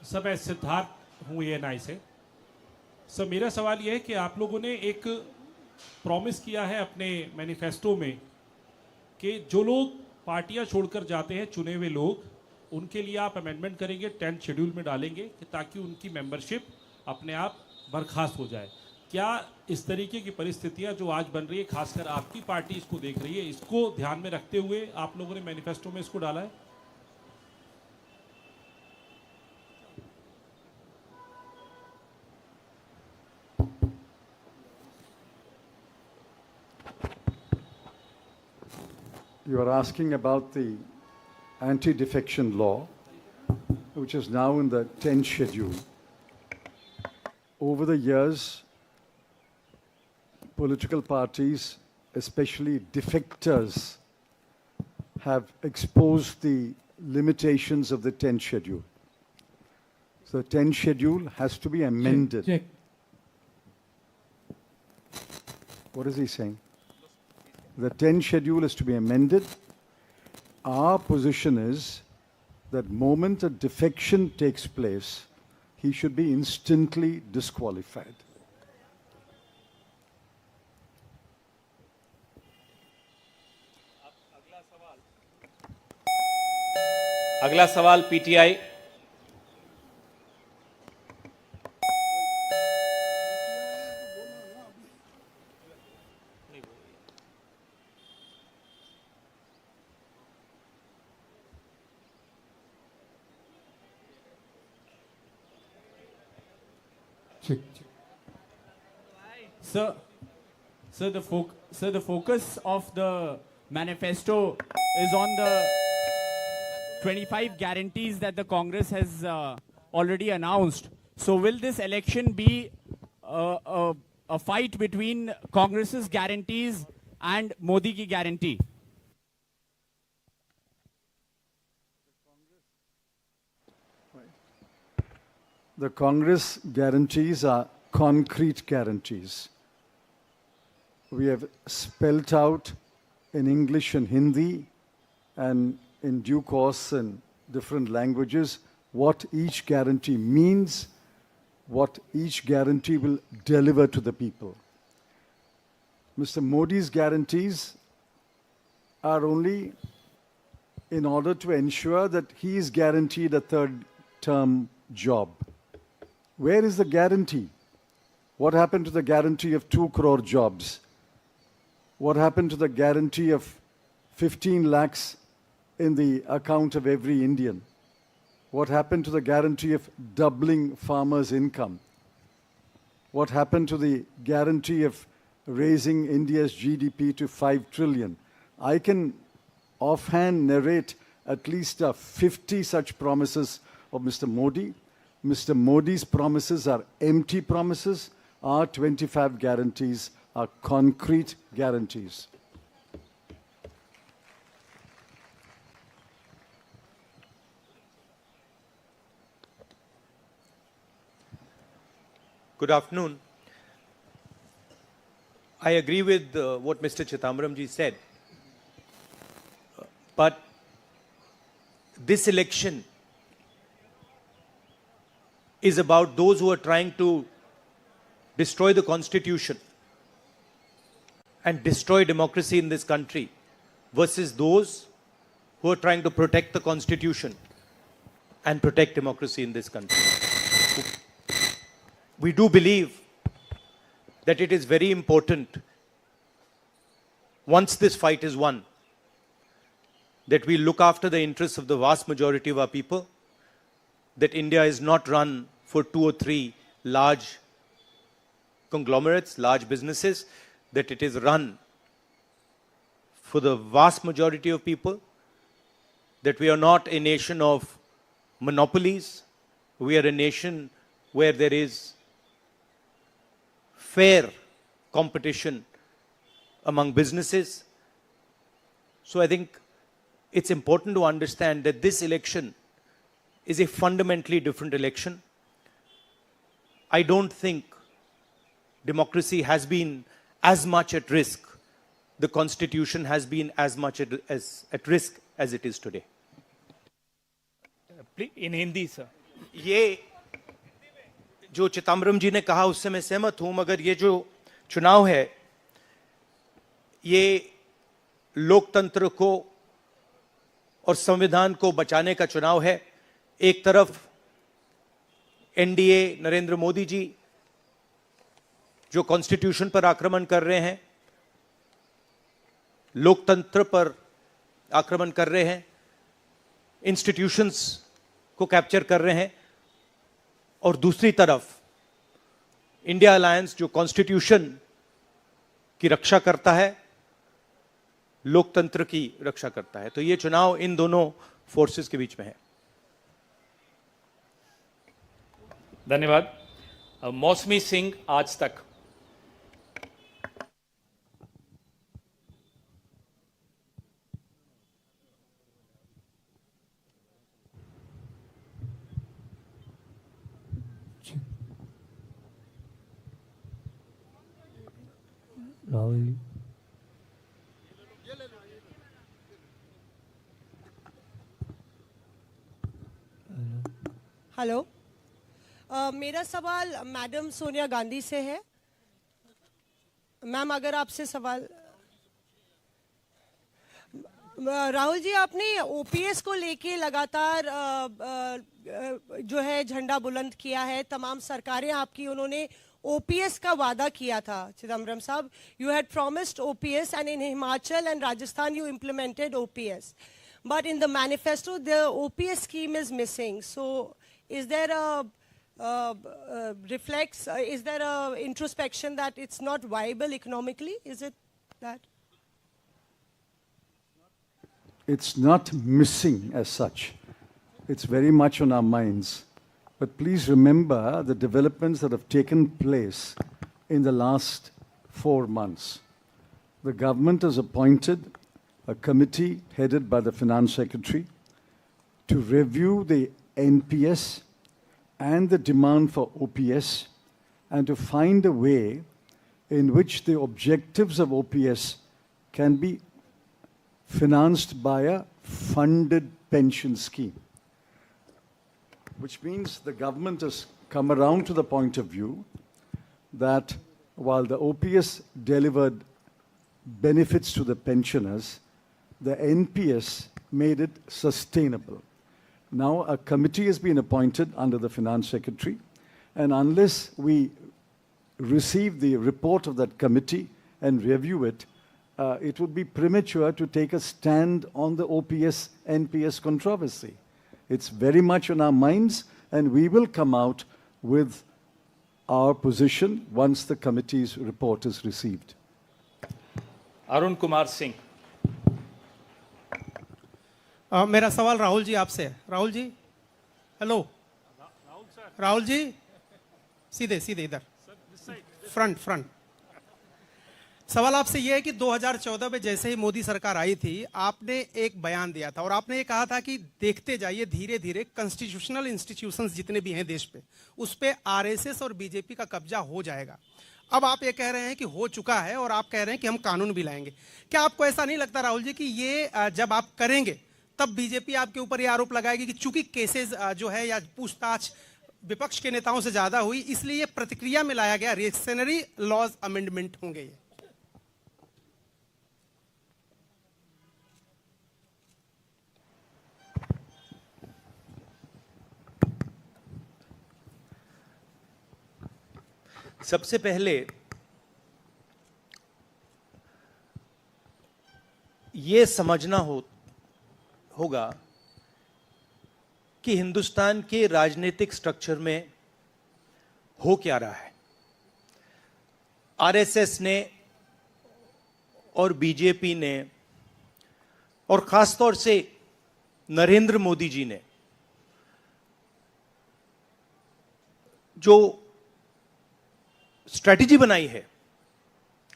सर मैं सिद्धार्थ हूँ एएनआई से। सर मेरा सवाल यह है कि आप लोगों ने एक प्रॉमिस किया है अपने मैनिफेस्टो में कि जो लोग पार्टियां छोड़कर जाते हैं, चुने हुए लोग, उनके लिए आप अमेंडमेंट करेंगे, 10th शेड्यूल में डालेंगे कि ताकि उनकी मेंबरशिप अपने आप बर्खास्त हो जाए। क्या इस तरीके की परिस्थितियां जो आज बन रही है, खासकर आपकी पार्टी इसको देख रही है, इसको ध्यान में रखते हुए आप लोगों ने मैनिफेस्टो में इसको डाला है? You are asking about the anti-defection law, which is now in the 10th schedule. Over the years, political parties, especially defectors, have exposed the limitations of the 10th schedule. So the 10th schedule has to be amended. Check. What is he saying? The 10th schedule is to be amended. Our position is that moment a defection takes place, he should be instantly disqualified. अगला सवाल PTI. Sir, the focus of the manifesto is on the 25 guarantees that the Congress has already announced. So will this election be a fight between Congress's guarantees and Modi ki guarantee? The Congress guarantees are concrete guarantees. We have spelt out in English and Hindi and in due course in different languages what each guarantee means, what each guarantee will deliver to the people. Mr. Modi's guarantees are only in order to ensure that he is guaranteed a third-term job. Where is the guarantee? What happened to the guarantee of 2 crore jobs? What happened to the guarantee of 15 lakhs in the account of every Indian? What happened to the guarantee of doubling farmers' income? What happened to the guarantee of raising India's GDP to 5 trillion? I can offhand narrate at least 50 such promises of Mr. Modi. Mr. Modi's promises are empty promises. Our 25 guarantees are concrete guarantees. Good afternoon. I agree with what Mr. Chidambaram ji said. But this election is about those who are trying to destroy the Constitution and destroy democracy in this country versus those who are trying to protect the Constitution and protect democracy in this country. We do believe that it is very important, once this fight is won, that we look after the interests of the vast majority of our people, that India is not run for 2 or 3 large conglomerates, large businesses, that it is run for the vast majority of people, that we are not a nation of monopolies, we are a nation where there is fair competition among businesses. So I think it's important to understand that this election is a fundamentally different election. I don't think democracy has been as much at risk, the Constitution has been as much at risk as it is today. In Hindi, sir. ये जो चिदम्बरम जी ने कहा उससे मैं सहमत हूं, मगर ये जो चुनाव है ये लोकतंत्र को और संविधान को बचाने का चुनाव है. एक तरफ एनडीए नरेंद्र मोदी जी जो कॉन्स्टिट्यूशन पर आक्रमण कर रहे हैं, लोकतंत्र पर आक्रमण कर रहे हैं, इंस्टीट्यूशंस को कैप्चर कर रहे हैं, और दूसरी तरफ इंडिया अलायंस जो कॉन्स्टिट्यूशन की रक्षा करता है, लोकतंत्र की रक्षा करता है. तो ये चुनाव इन दोनों फोर्सेस के बीच में है. धन्यवाद. मौसमी सिंह, आज तक. राहुल हेलो. मेरा सवाल मैडम सोनिया गांधी से है. मैम, अगर आपसे सवाल. राहुल जी, आपने ओपीएस को लेके लगातार जो है झंडा बुलंद किया है. तमाम सरकारें आपकी, उन्होंने ओपीएस का वादा किया था. चिदम्बरम साहब, you had promised OPS and in Himachal and Rajasthan you implemented OPS, but in the manifesto the OPS scheme is missing. So is there a reflects, is there a introspection that it's not viable economically? Is it that? It's not missing as such. It's very much on our minds. But please remember the developments that have taken place in the last 4 months. The government has appointed a committee headed by the Finance Secretary to review the NPS and the demand for OPS and to find a way in which the objectives of OPS can be financed by a funded pension scheme. Which means the government has come around to the point of view that while the OPS delivered benefits to the pensioners, the NPS made it sustainable. Now a committee has been appointed under the Finance Secretary, and unless we receive the report of that committee and review it, it would be premature to take a stand on the OPS-NPS controversy. It's very much on our minds, and we will come out with our position once the committee's report is received. Arun Kumar Singh. मेरा सवाल राहुल जी आपसे है। Rahul ji, hello. Rahul ji, सीधे सीधे इधर, front. सवाल आपसे यह है कि 2014 में जैसे ही मोदी सरकार आई थी, आपने एक बयान दिया था और आपने ये कहा था कि देखते जाइए धीरे धीरे कॉन्स्टिट्यूशनल इंस्टीट्यूशंस जितने भी हैं देश पे, उस पे आरएसएस और बीजेपी का कब्जा हो जाएगा। अब आप ये कह रहे हैं कि हो चुका है और आप कह रहे हैं कि हम कानून भी लाएंगे। क्या आपको ऐसा नहीं लगता राहुल जी कि ये जब आप करेंगे तब बीजेपी आपके ऊपर ये आरोप लगाएगी कि चूंकि केसेस जो है या पूछताछ विपक्ष के नेताओं से ज्यादा हुई, इसलिए ये प्रतिक्रिया में लाया गया रिएक्शनरी लॉज अमेंडमेंट होंगे ये? सबसे पहले ये समझना होगा कि हिंदुस्तान के राजनीतिक स्ट्रक्चर में हो क्या रहा है। आरएसएस ने और बीजेपी ने और खासतौर से नरेंद्र मोदी जी ने जो स्ट्रैटेजी बनाई है,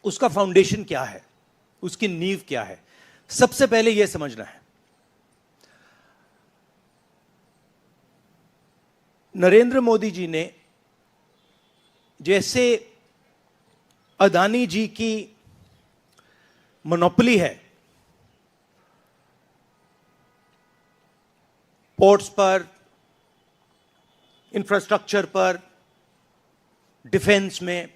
उसका फाउंडेशन क्या है, उसकी नींव क्या है, सबसे पहले यह समझना है। नरेंद्र मोदी जी ने जैसे अदानी जी की मोनोपोली है पोर्ट्स पर, इंफ्रास्ट्रक्चर पर, डिफेंस में,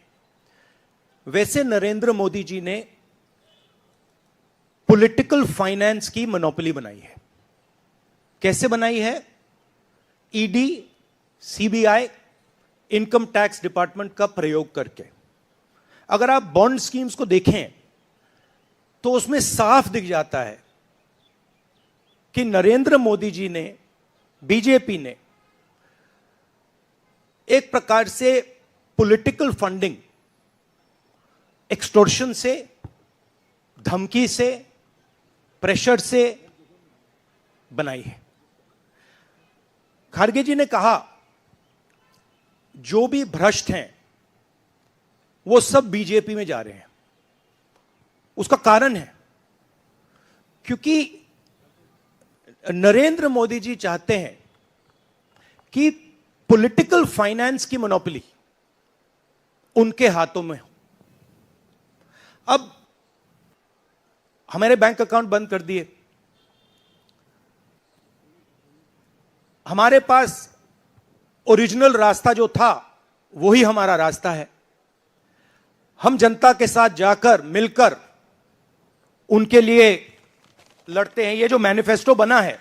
वैसे नरेंद्र मोदी जी ने पॉलिटिकल फाइनेंस की मोनोपोली बनाई है। कैसे बनाई है? ED, CBI, income tax department का प्रयोग करके। अगर आप बॉन्ड स्कीम्स को देखें तो उसमें साफ दिख जाता है कि नरेंद्र मोदी जी ने, बीजेपी ने एक प्रकार से पॉलिटिकल फंडिंग एक्सटॉर्शन से, धमकी से, प्रेशर से बनाई है। खारगे जी ने कहा जो भी भ्रष्ट हैं वो सब बीजेपी में जा रहे हैं। उसका कारण है क्योंकि नरेंद्र मोदी जी चाहते हैं कि पॉलिटिकल फाइनेंस की मोनोपोली उनके हाथों में हो। अब हमारे बैंक अकाउंट बंद कर दिए, हमारे पास ओरिजिनल रास्ता जो था वही हमारा रास्ता है। हम जनता के साथ जाकर मिलकर उनके लिए लड़ते हैं। ये जो मैनिफेस्टो बना है,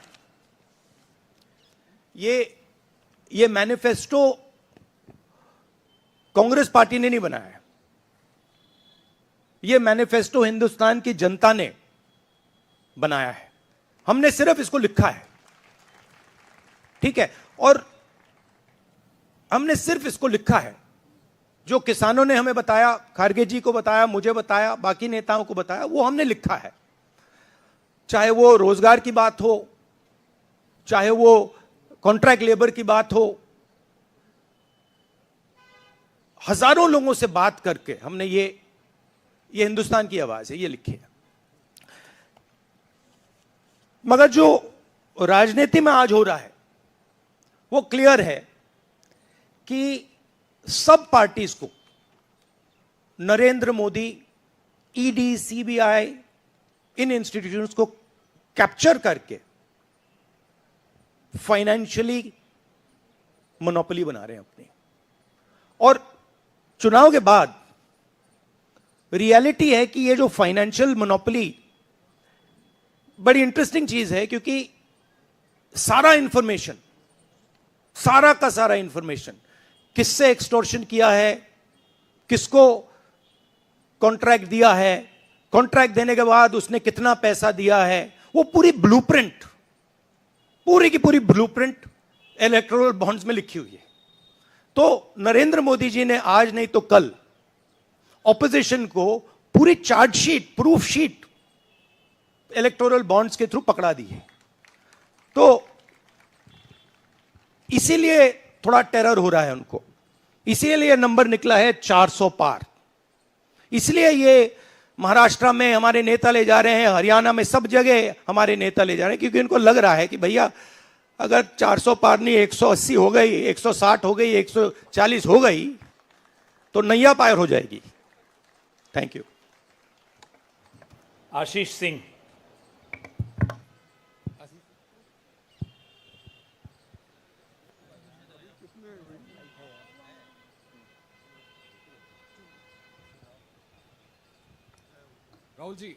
ये मैनिफेस्टो कांग्रेस पार्टी ने नहीं बनाया है। ये मैनिफेस्टो हिंदुस्तान की जनता ने बनाया है। हमने सिर्फ इसको लिखा है, ठीक है। और हमने सिर्फ इसको लिखा है, जो किसानों ने हमें बताया, खारगे जी को बताया, मुझे बताया, बाकी नेताओं को बताया, वो हमने लिखा है। चाहे वो रोजगार की बात हो, चाहे वो कॉन्ट्रैक्ट लेबर की बात हो, हजारों लोगों से बात करके हमने ये हिंदुस्तान की आवाज है, ये लिखी है। मगर जो राजनीति में आज हो रहा है वो क्लियर है कि सब पार्टीज को नरेंद्र मोदी, ईडी, सीबीआई, इन इंस्टीट्यूशंस को कैप्चर करके फाइनेंशियली मोनोपोली बना रहे हैं अपनी। और चुनाव के बाद रियलिटी है कि ये जो फाइनेंशियल मोनोपोली बड़ी इंटरेस्टिंग चीज है, क्योंकि सारा इंफॉर्मेशन, सारा का सारा इंफॉर्मेशन, किससे एक्सटॉर्शन किया है, किसको कॉन्ट्रैक्ट दिया है, कॉन्ट्रैक्ट देने के बाद उसने कितना पैसा दिया है, वो पूरी ब्लूप्रिंट, पूरी की पूरी ब्लूप्रिंट इलेक्टोरल बॉन्ड्स में लिखी हुई है। तो नरेंद्र मोदी जी ने आज नहीं तो कल ऑपोजिशन को पूरी chargesheet, proof sheet electoral bonds के थ्रू पकड़ा दी है। तो इसीलिए थोड़ा टेरर हो रहा है उनको, इसीलिए नंबर निकला है 400 पार। इसलिए ये महाराष्ट्र में हमारे नेता ले जा रहे हैं, हरियाणा में सब जगह हमारे नेता ले जा रहे हैं, क्योंकि इनको लग रहा है कि भैया अगर 400 पार नहीं 180 हो गई, 160 हो गई, 140 हो गई तो नैया पार हो जाएगी। Thank you. Ashish Singh. Rahul ji,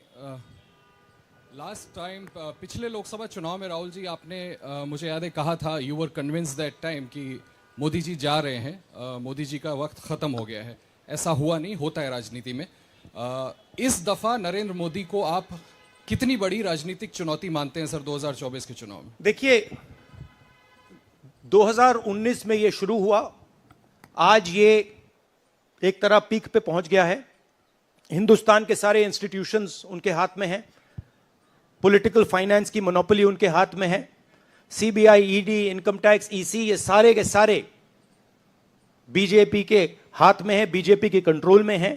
last time पिछले लोकसभा चुनाव में राहुल जी आपने मुझे याद है कहा था, you were convinced that time कि मोदी जी जा रहे हैं, मोदी जी का वक्त खत्म हो गया है। ऐसा हुआ नहीं, होता है राजनीति में। इस दफा नरेंद्र मोदी को आप कितनी बड़ी राजनीतिक चुनौती मानते हैं सर 2024 के चुनाव में? देखिए, 2019 में ये शुरू हुआ, आज ये एक तरह पीक पे पहुंच गया है। हिंदुस्तान के सारे इंस्टीट्यूशंस उनके हाथ में हैं, पॉलिटिकल फाइनेंस की मोनोपोली उनके हाथ में है, CBI, ED, income tax, EC, ये सारे के सारे बीजेपी के हाथ में है, बीजेपी के कंट्रोल में है।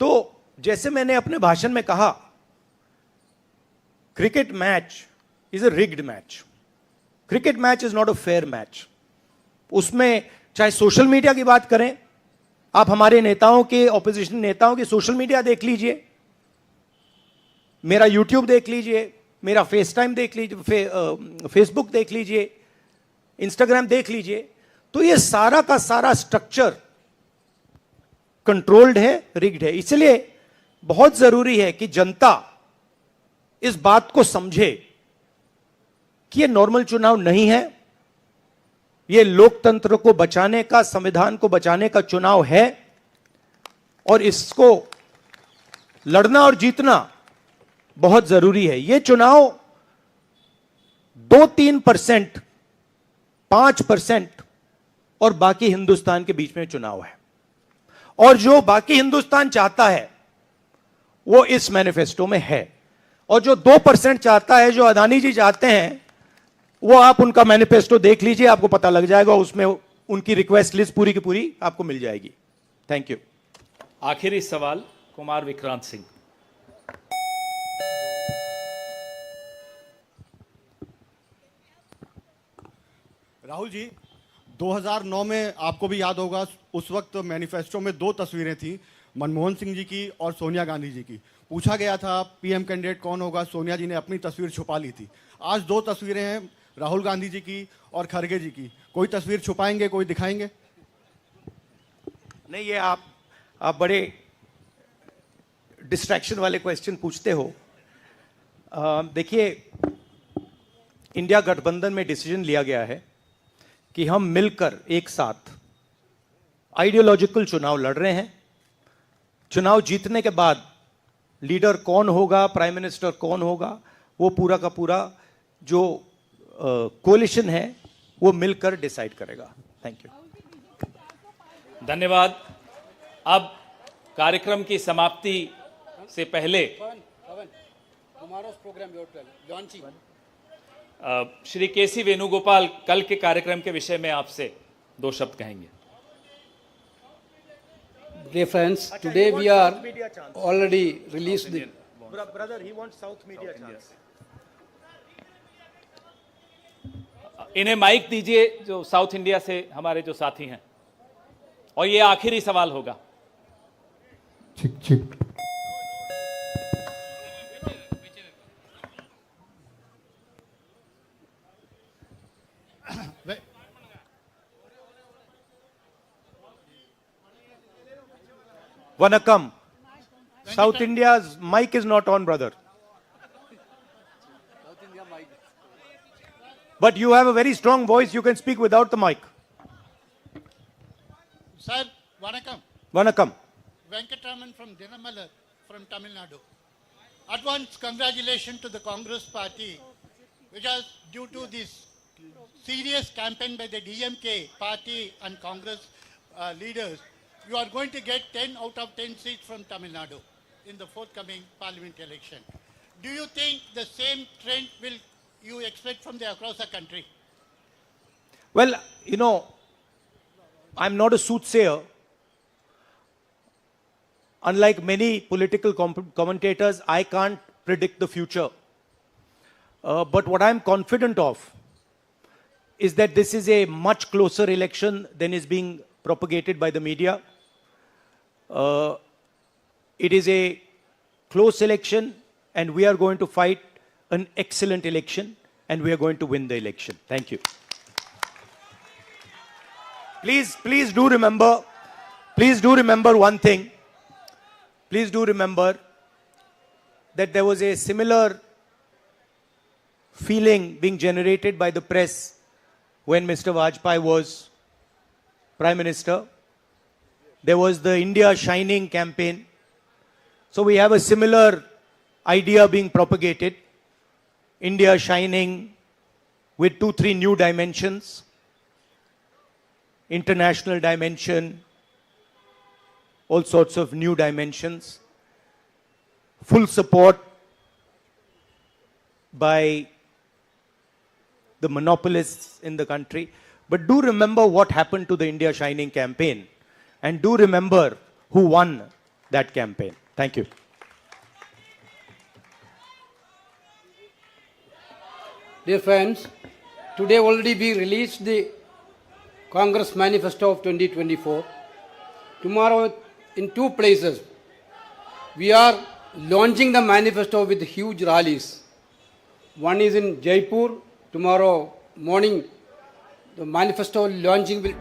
तो जैसे मैंने अपने भाषण में कहा, cricket match is a rigged match. Cricket match is not a fair match. उसमें चाहे सोशल मीडिया की बात करें, आप हमारे नेताओं के, ऑपोजिशन नेताओं के सोशल मीडिया देख लीजिए, मेरा यूट्यूब देख लीजिए, मेरा फेस टाइम देख लीजिए, फेसबुक देख लीजिए, इंस्टाग्राम देख लीजिए, तो ये सारा का सारा स्ट्रक्चर कंट्रोल्ड है, रिग्ड है। इसलिए बहुत जरूरी है कि जनता इस बात को समझे कि ये नॉर्मल चुनाव नहीं है, ये लोकतंत्र को बचाने का, संविधान को बचाने का चुनाव है, और इसको लड़ना और जीतना बहुत जरूरी है। ये चुनाव 2-3%, 5% और बाकी हिंदुस्तान के बीच में चुनाव है। और जो बाकी हिंदुस्तान चाहता है वो इस मैनिफेस्टो में है, और जो 2% चाहता है, जो अदानी जी चाहते हैं, वो आप उनका मैनिफेस्टो देख लीजिए, आपको पता लग जाएगा, उसमें उनकी रिक्वेस्ट लिस्ट पूरी की पूरी आपको मिल जाएगी। Thank you. आखिरी सवाल कुमार विक्रांत सिंह। राहुल जी, 2009 में आपको भी याद होगा, उस वक्त मैनिफेस्टो में 2 तस्वीरें थी, मनमोहन सिंह जी की और सोनिया गांधी जी की। पूछा गया था पीएम कैंडिडेट कौन होगा, सोनिया जी ने अपनी तस्वीर छुपा ली थी। आज 2 तस्वीरें हैं, राहुल गांधी जी की और खड़गे जी की। कोई तस्वीर छुपाएंगे, कोई दिखाएंगे? नहीं, ये आप बड़े डिस्ट्रैक्शन वाले क्वेश्चन पूछते हो। देखिए, इंडिया गठबंधन में डिसीजन लिया गया है कि हम मिलकर एक साथ आइडियोलॉजिकल चुनाव लड़ रहे हैं। चुनाव जीतने के बाद लीडर कौन होगा, प्राइम मिनिस्टर कौन होगा, वो पूरा का पूरा जो कोलिशन है वो मिलकर डिसाइड करेगा। Thank you. धन्यवाद। अब कार्यक्रम की समाप्ति से पहले श्री केसी वेणुगोपाल कल के कार्यक्रम के विषय में आपसे 2 शब्द कहेंगे। Dear friends, today we are already released the Brother, he wants South media chance. इन्हें माइक दीजिए जो साउथ इंडिया से हमारे जो साथी हैं, और ये आखिरी सवाल होगा। चिक चिक Vanakkam. South India's mic is not on, brother. But you have a very strong voice. You can speak without the mic. Sir, Vanakkam. Vanakkam. Venkatraman from Dinamala from Tamil Nadu. Advance congratulations to the Congress party, which is due to this serious campaign by the DMK party and Congress leaders. You are going to get 10 out of 10 seats from Tamil Nadu in the forthcoming parliament election. Do you think the same trend will you expect from the across the country? Well, you know, I'm not a soothsayer. Unlike many political commentators, I can't predict the future. But what I'm confident of is that this is a much closer election than is being propagated by the media. It is a close election, and we are going to fight an excellent election, and we are going to win the election. Thank you. Please do remember one thing. Please do remember that there was a similar feeling being generated by the press when Mr. Vajpayee was Prime Minister. There was the India Shining campaign. So we have a similar idea being propagated. India Shining with 2-3 new dimensions. International dimension, all sorts of new dimensions. Full support by the monopolists in the country. But do remember what happened to the India Shining campaign. And do remember who won that campaign. Thank you. Dear friends, today already we released the Congress manifesto of 2024. Tomorrow in 2 places we are launching the manifesto with huge rallies. One is in Jaipur. Tomorrow morning the manifesto launching will